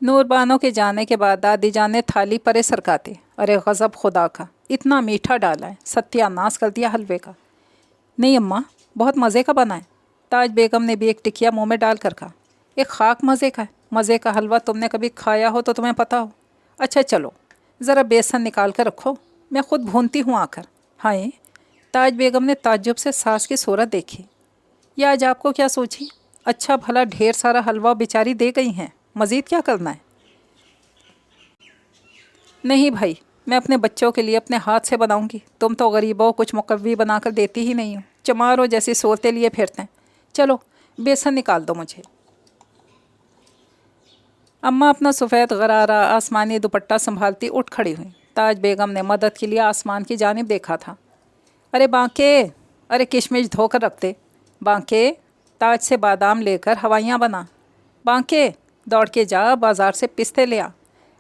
नूरबानो के जाने के बाद दादी जान ने थाली परे सरकाते, अरे गज़ब खुदा का, इतना मीठा डाला है, सत्यानाश कर दिया हलवे का। नहीं अम्मा, बहुत मज़े का बना है। ताज बेगम ने भी एक टिकिया मुंह में डाल कर कहा। एक खाक मज़े का है, मज़े का हलवा तुमने कभी खाया हो तो तुम्हें पता हो। अच्छा चलो, ज़रा बेसन निकाल कर रखो, मैं ख़ुद भूनती हूँ आकर। हाँ, ताज बेगम ने ताज्जुब से सास की सूरत देखी। ये आज आपको क्या सोची? अच्छा भला ढेर सारा हलवा बेचारी दे गई हैं, मज़ीद क्या करना है? नहीं भाई, मैं अपने बच्चों के लिए अपने हाथ से बनाऊंगी। तुम तो गरीबों कुछ मुकव्वी बनाकर देती ही नहीं हो, चमारों जैसी सोते लिए फिरते हैं। चलो बेसन निकाल दो मुझे। अम्मा अपना सफ़ेद गरारा आसमानी दुपट्टा संभालती उठ खड़ी हुई। ताज बेगम ने मदद के लिए आसमान की जानिब देखा था। अरे बांके, अरे किशमिश धोकर रखते। बांके, ताज से बादाम लेकर हवाइयाँ बना। बांके, दौड़ के जा बाज़ार से पिस्ते ले आ।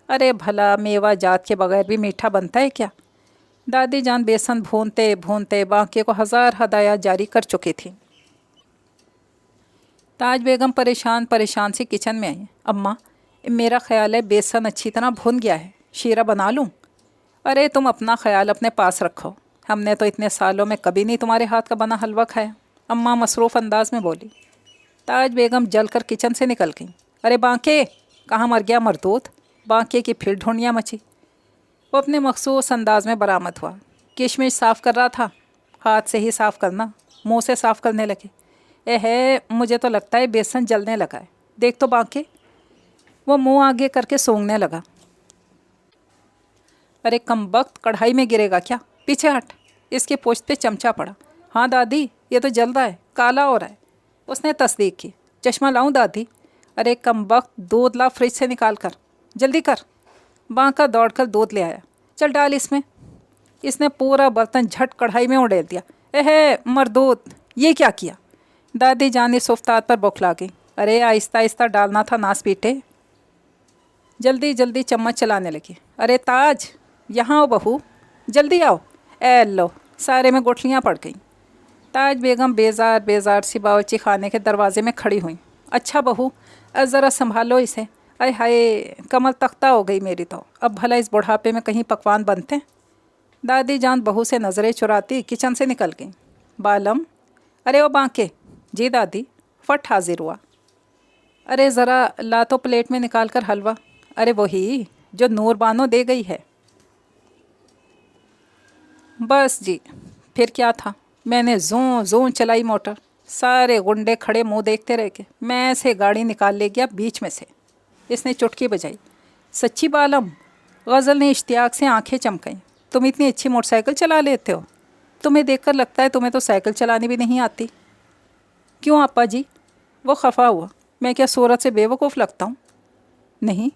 अरे भला मेवा जात के बगैर भी मीठा बनता है क्या? दादी जान बेसन भूनते भूनते बांके को हज़ार हदायत जारी कर चुकी थी। ताज बेगम परेशान परेशान सी किचन में आई। अम्मा, मेरा ख्याल है बेसन अच्छी तरह भुन गया है, शीरा बना लूँ? अरे तुम अपना ख्याल अपने पास रखो, हमने तो इतने सालों में कभी नहीं तुम्हारे हाथ का बना हलवा खाया, अम्मा मसरूफ़ अंदाज में बोली। ताज बेगम जलकर किचन से निकल गई। अरे बांके, कहाँ मर गया मरदूत? बांके की फिर ढूंढियाँ मची। वो अपने मखसूस अंदाज में बरामद हुआ। किशमिश साफ़ कर रहा था। हाथ से ही साफ़ करना, मुंह से साफ़ करने लगे। है मुझे तो लगता है बेसन जलने लगा है, देख तो बांके। वो मुंह आगे करके सूंघने लगा। अरे कमबख्त, कढ़ाई में गिरेगा क्या? पीछे हट। इसके पोस्ट पे चमचा पड़ा। हाँ दादी, ये तो जल रहा है, काला हो रहा है। उसने तस्दीक की। चश्मा लाऊं दादी? अरे कमबख्त, दूध ला फ्रिज से निकाल कर, जल्दी कर। बांका दौड़ कर दूध ले आया। चल डाल इसमें। इसने पूरा बर्तन झट कढ़ाई में उड़ेल दिया। एहे मरदूत, ये क्या किया? दादी जान इस उफ्ताद पर बौखला गई। अरे आहिस्ता आहिस्ता डालना था नास पीटे। जल्दी जल्दी चम्मच चलाने लगी। अरे ताज, यहाँ आओ बहू, जल्दी आओ। ए लो, सारे में गुठलियाँ पड़ गईं। ताज बेगम बेजार बेजार सी बावर्ची खाने के दरवाजे में खड़ी हुई। अच्छा बहू, ज़रा संभालो इसे। अरे हाय, कमर तख्ता हो गई मेरी तो। अब भला इस बुढ़ापे में कहीं पकवान बनते हैं? दादी जान बहू से नज़रें चुराती किचन से निकल गई। बालम, अरे ओ बांके। जी दादी। फट हाजिर हुआ। अरे ज़रा ला तो प्लेट में निकाल कर हलवा। अरे वही जो नूर बानो दे गई है। बस जी, फिर क्या था? मैंने जूं जूं चलाई मोटर, सारे गुंडे खड़े मुंह देखते रह गए। मैं से गाड़ी निकाल ले गया बीच में से। इसने चुटकी बजाई। सच्ची बालम? गज़ल ने इश्तियाक से आंखें चमकाईं। तुम इतनी अच्छी मोटरसाइकिल चला लेते हो, तुम्हें देखकर लगता है तुम्हें तो साइकिल चलानी भी नहीं आती। क्यों आपा जी? वो खफा हुआ। मैं क्या सूरत से बेवकूफ़ लगता हूँ? नहीं,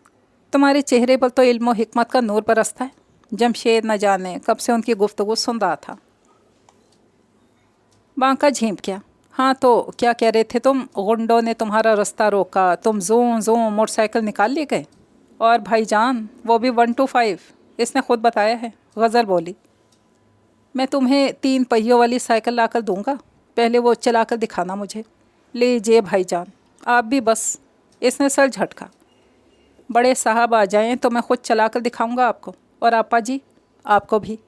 तुम्हारे चेहरे पर तो इल्म व हिकमत का नूर बरसता है। जमशेद न जाने कब से उनकी गुफ्तगू सुन रहा था। बांका झींप गया। हाँ तो क्या कह रहे थे तुम? गुंडों ने तुम्हारा रास्ता रोका, तुम जूं जूं मोटरसाइकिल निकाल ले गए। और भाईजान वो भी 125, इसने खुद बताया है। गज़ल बोली। मैं तुम्हें 3 पहियों वाली साइकिल लाकर दूंगा, पहले वो चलाकर दिखाना मुझे। लीजिए भाईजान, आप भी बस। इसने सर झटका। बड़े साहब आ जाएं तो मैं ख़ुद चलाकर दिखाऊंगा आपको। और आपा जी, आपको भी।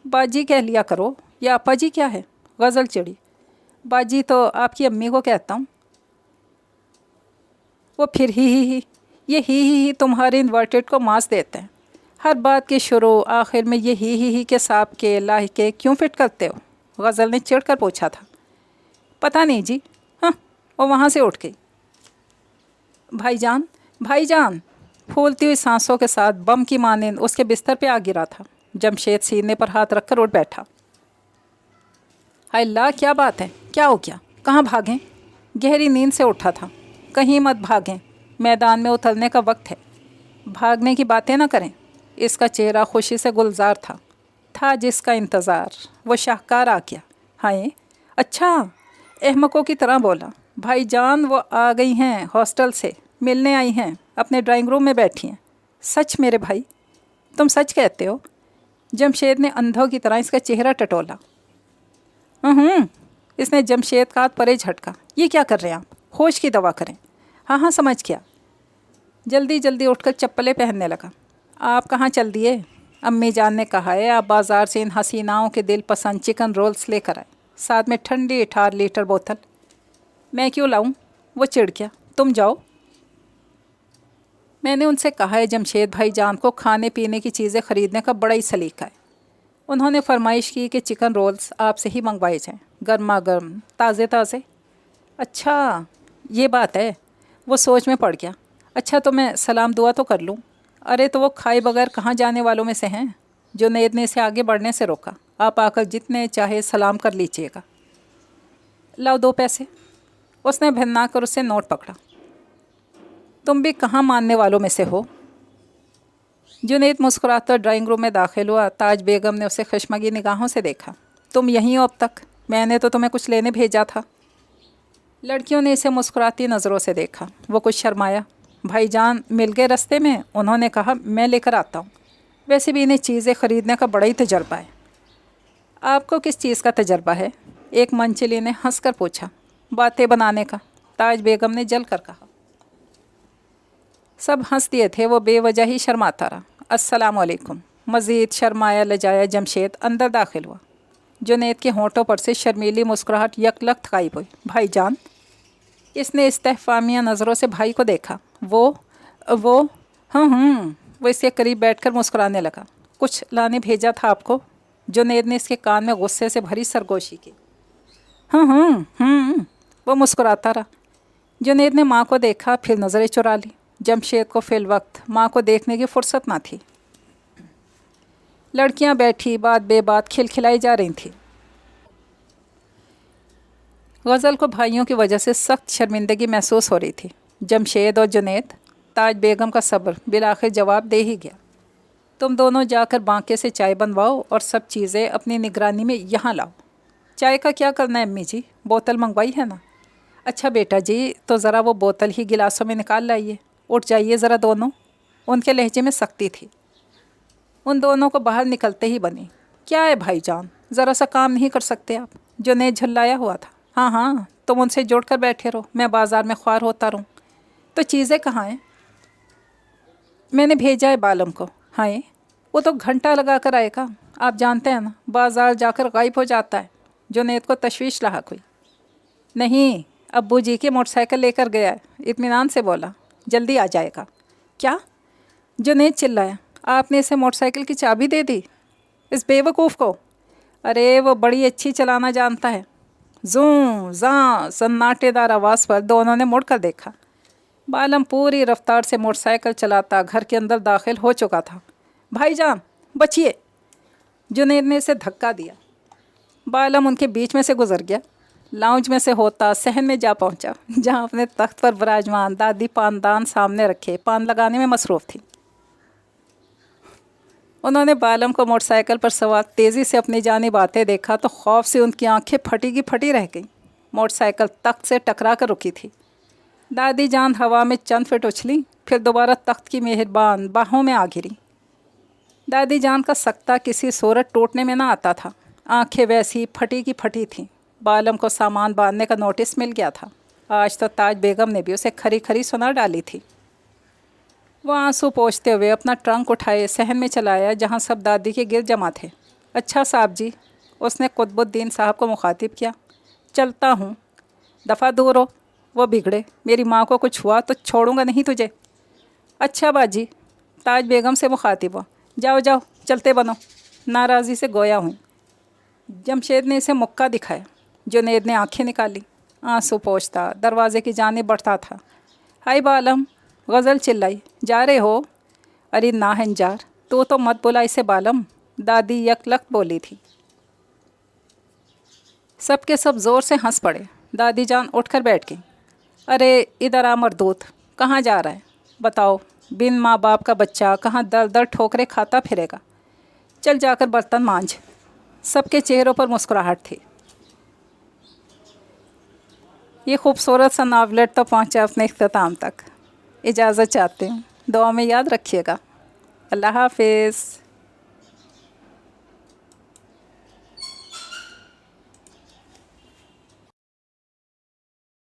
बाजी कह लिया करो, या आपा जी क्या है? गज़ल चिड़ी। बाजी तो आपकी अम्मी को कहता हूँ। वो फिर ही ये ही तुम्हारे इन्वर्टेड को मांस देते हैं। हर बात के शुरू आखिर में ये ही के साथ के लाह के क्यों फिट करते हो? गज़ल ने चिढ़ कर पूछा था। पता नहीं जी। हाँ, वो वहाँ से उठ गई। भाईजान, भाईजान, फूलती हुई सांसों के साथ बम की मानेंद उसके बिस्तर पे आ गिरा था। जमशेद सीने पर हाथ रखकर उठ बैठा। हाय अल्लाह, क्या बात है, क्या हो गया, कहाँ भागें? गहरी नींद से उठा था। कहीं मत भागें, मैदान में उतरने का वक्त है, भागने की बातें ना करें। इसका चेहरा खुशी से गुलजार था जिसका इंतज़ार। वो शाहकार आ गया। हाय अच्छा, अहमकों की तरह बोला। भाईजान वो आ गई हैं, हॉस्टल से मिलने आई हैं, अपने ड्राइंग रूम में बैठी हैं। सच मेरे भाई, तुम सच कहते हो? जमशेद ने अंधों की तरह इसका चेहरा टटोला। इसने जमशेद का हाथ परे झटका। ये क्या कर रहे हैं आप? होश की दवा करें। हाँ समझ गया। जल्दी जल्दी उठकर चप्पलें पहनने लगा। आप कहाँ चल दिए? अम्मी जान ने कहा है आप बाज़ार से इन हसीनाओं के दिल पसंद चिकन रोल्स लेकर आए, साथ में ठंडी 18 लीटर बोतल। मैं क्यों लाऊं? वो चिढ़ गया। तुम जाओ। मैंने उनसे कहा है जमशेद भाई जान को खाने पीने की चीज़ें ख़रीदने का बड़ा ही सलीका है। उन्होंने फरमाइश की कि चिकन रोल्स आपसे ही मंगवाए जाएं, गर्मा गर्म, ताज़े ताज़े। अच्छा ये बात है। वो सोच में पड़ गया। अच्छा तो मैं सलाम दुआ तो कर लूँ? अरे तो वो खाए बगैर कहाँ जाने वालों में से हैं। जुनैद ने इसे आगे बढ़ने से रोका। आप आकर जितने चाहे सलाम कर लीजिएगा। लाओ 2 पैसे। उसने भिन्ना कर उससे नोट पकड़ा। तुम भी कहाँ मानने वालों में से हो? जुनैद मुस्कुराकर ड्राइंग रूम में दाखिल हुआ। ताज बेगम ने उसे खशमगी निगाहों से देखा। तुम यहीं हो अब तक? मैंने तो तुम्हें कुछ लेने भेजा था। लड़कियों ने इसे मुस्कुराती नज़रों से देखा। वो कुछ शर्माया। भाईजान मिल गए रास्ते में? उन्होंने कहा मैं लेकर आता हूँ। वैसे भी इन्हें चीज़ें ख़रीदने का बड़ा ही तजर्बा है। आपको किस चीज़ का तजर्बा है? एक मंचली ने हंसकर पूछा। बातें बनाने का, ताज बेगम ने जल कर कहा। सब हंस दिए थे। वो बेवजह ही शर्माता रहा। अस्सलाम वालेकुम। मज़ीद शर्माया लजाया जमशेद अंदर दाखिल हुआ। जुनैद के होंठों पर से शर्मीली मुस्कुराहट यकलख्त गायब हुई। भाईजान। इसने इस्तेफ़ामिया नज़रों से भाई को देखा। वो वो इसके करीब बैठकर मुस्कुराने लगा। कुछ लाने भेजा था आपको? जुनैद ने इसके कान में गुस्से से भरी सरगोशी की। वो मुस्कुराता रहा। जुनैद ने माँ को देखा, फिर नज़रें चुरा ली। जमशेद को फिल वक्त माँ को देखने की फुर्सत ना थी। लड़कियां बैठी बात बेबात खिलखिलाई जा रही थीं। गज़ल को भाइयों की वजह से सख्त शर्मिंदगी महसूस हो रही थी। जमशेद और जुनैद, ताज बेगम का सब्र बिलाखिर जवाब दे ही गया। तुम दोनों जाकर बांके से चाय बनवाओ और सब चीज़ें अपनी निगरानी में यहाँ लाओ। चाय का क्या करना है अम्मी जी? बोतल मंगवाई है ना? अच्छा बेटा जी, तो ज़रा वो बोतल ही गिलासों में निकाल लाइए। उठ जाइए ज़रा दोनों। उनके लहजे में सख्ती थी। उन दोनों को बाहर निकलते ही बनी। क्या है भाईजान, ज़रा सा काम नहीं कर सकते आप? जुनैद झल्लाया हुआ था। हाँ तुम उनसे जोड़ कर बैठे रहो, मैं बाज़ार में ख्वार होता रहूँ। तो चीज़ें कहाँ हैं? मैंने भेजा है बालम को। हाँ वो तो घंटा लगा कर आएगा। आप जानते हैं ना, बाज़ार जाकर गायब हो जाता है। जुनैद को तशवीश लाहक हुई। नहीं, अब्बू जी की मोटरसाइकिल लेकर गया है, इत्मीनान से बोला, जल्दी आ जाएगा। क्या? जुनैद चिल्लाया। आपने इसे मोटरसाइकिल की चाबी दे दी इस बेवकूफ़ को? अरे वो बड़ी अच्छी चलाना जानता है। जूं जां सन्नाटेदार आवाज़ पर दोनों ने मुड़कर देखा। बालम पूरी रफ्तार से मोटरसाइकिल चलाता घर के अंदर दाखिल हो चुका था। भाईजान बचिए! जुनैद ने इसे धक्का दिया। बालम उनके बीच में से गुजर गया। लाउंज में से होता सहन में जा पहुंचा, जहां अपने तख्त पर विराजमान दादी पानदान सामने रखे पान लगाने में मसरूफ़ थी। उन्होंने बालम को मोटरसाइकिल पर सवार तेज़ी से अपनी जानिब आते देखा तो खौफ से उनकी आंखें फटी की फटी रह गईं। मोटरसाइकिल तख्त से टकरा कर रुकी थी। दादी जान हवा में चंद फिट उछली, फिर दोबारा तख्त की मेहरबान बाहों में आ गिरी। दादी जान का सकता किसी सूरत टूटने में ना आता था। आंखें वैसी फटी की फटी थीं। बालम को सामान बांधने का नोटिस मिल गया था। आज तो ताज बेगम ने भी उसे खरी खरी सुना डाली थी। वो आंसू पोंछते हुए अपना ट्रंक उठाए सहन में चलाया, जहाँ सब दादी के गिर जमा थे। अच्छा साहब जी, उसने कुतुबुद्दीन साहब को मुखातिब किया। चलता हूँ, दफ़ा दूर हो। वो बिगड़े, मेरी माँ को कुछ हुआ तो छोड़ूंगा नहीं तुझे। अच्छा बाजी, ताज बेगम से मुखातिब हुआ। जाओ जाओ, चलते बनो। नाराज़ी से गोया हुई। जमशेद ने इसे मुक्का दिखाया। जुनैद ने आंखें निकाली, आंसू पोंछता दरवाजे की जानिब बढ़ता था। हाय बालम, गज़ल चिल्लाई, जा रहे हो? अरे ना हंजार, तो मत बुला इसे बालम। दादी यकलक बोली थी। सब के सब ज़ोर से हंस पड़े। दादी जान उठकर बैठ गई। अरे इधर आ मरदूत, कहाँ जा रहा है? बताओ, बिन माँ बाप का बच्चा कहाँ दर दर ठोकरे खाता फिरेगा? चल जाकर बर्तन मांझ। सबके चेहरों पर मुस्कुराहट थी। ये खूबसूरत सा नावलेट तो पहुँचा अपने इख्तिताम तक। इजाज़त चाहती हूँ, दुआ में याद रखिएगा। अल्लाह हाफिज़।